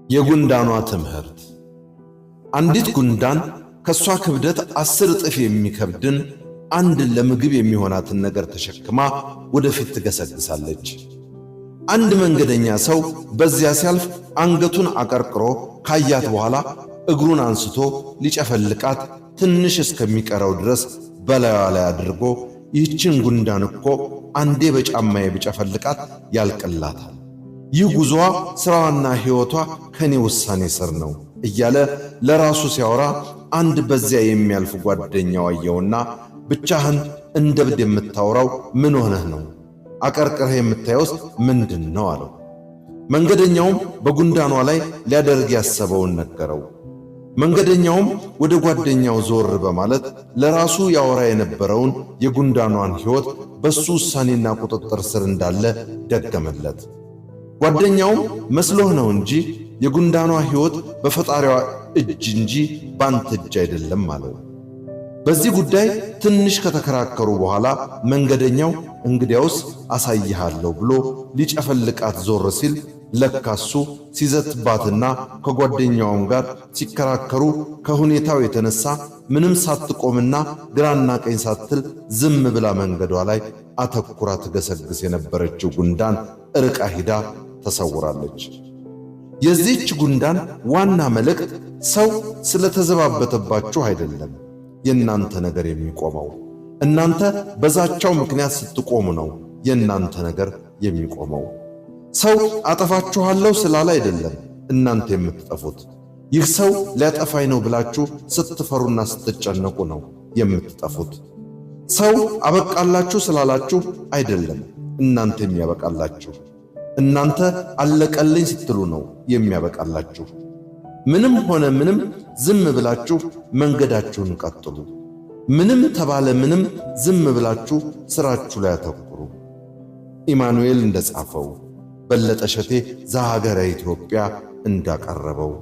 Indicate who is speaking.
Speaker 1: የጉንዳኗ ትምህርት። አንዲት ጉንዳን ከሷ ክብደት 10 እጥፍ የሚከብድን አንድ ለምግብ የሚሆናትን ነገር ተሸክማ ወደፊት ትገሰግሳለች። አንድ መንገደኛ ሰው በዚያ ሲያልፍ አንገቱን አቀርቅሮ ካያት በኋላ እግሩን አንስቶ ሊጨፈልቃት ትንሽ እስከሚቀረው ድረስ በላዩ ላይ አድርጎ ይህችን ጉንዳን እኮ አንዴ በጫማዬ ብጨፈልቃት ያልቅላታል፣ ይህ ጉዞዋ ሥራዋና ሕይወቷ ከኔ ውሳኔ ስር ነው እያለ ለራሱ ሲያወራ አንድ በዚያ የሚያልፍ ጓደኛው አየውና ብቻህን እንደ እብድ የምታወራው ምን ሆነህ ነው? አቀርቅረህ የምታየውስ ምንድን ነው አለው። መንገደኛውም በጉንዳኗ ላይ ሊያደርግ ያሰበውን ነገረው። መንገደኛውም ወደ ጓደኛው ዞር በማለት ለራሱ ያወራ የነበረውን የጉንዳኗን ሕይወት በሱ ውሳኔና ቁጥጥር ስር እንዳለ ደገመለት። ጓደኛውም መስሎህ ነው እንጂ የጉንዳኗ ሕይወት በፈጣሪዋ እጅ እንጂ ባንተ እጅ አይደለም አለው። በዚህ ጉዳይ ትንሽ ከተከራከሩ በኋላ መንገደኛው እንግዲያውስ አሳይሃለሁ ብሎ ሊጨፈልቃት ዞር ሲል ለካሱ ሲዘትባትና ከጓደኛውም ጋር ሲከራከሩ ከሁኔታው የተነሳ ምንም ሳትቆምና ግራና ቀኝ ሳትል ዝም ብላ መንገዷ ላይ አተኩራ ትገሰግስ የነበረችው ጉንዳን ርቃ ሂዳ ተሰውራለች። የዚህች ጉንዳን ዋና መልእክት ሰው ስለተዘባበተባችሁ አይደለም የእናንተ ነገር የሚቆመው፣ እናንተ በዛቻው ምክንያት ስትቆሙ ነው የእናንተ ነገር የሚቆመው። ሰው አጠፋችኋለሁ ስላለ አይደለም እናንተ የምትጠፉት፣ ይህ ሰው ሊያጠፋኝ ነው ብላችሁ ስትፈሩና ስትጨነቁ ነው የምትጠፉት። ሰው አበቃላችሁ ስላላችሁ አይደለም እናንተ የሚያበቃላችሁ፣ እናንተ አለቀልኝ ስትሉ ነው የሚያበቃላችሁ። ምንም ሆነ ምንም ዝም ብላችሁ መንገዳችሁን ቀጥሉ። ምንም ተባለ ምንም ዝም ብላችሁ ሥራችሁ ላይ አተኩሩ። ኢማኑኤል እንደጻፈው፣ በለጠ ሸቴ ዘሀገረ ኢትዮጵያ እንዳቀረበው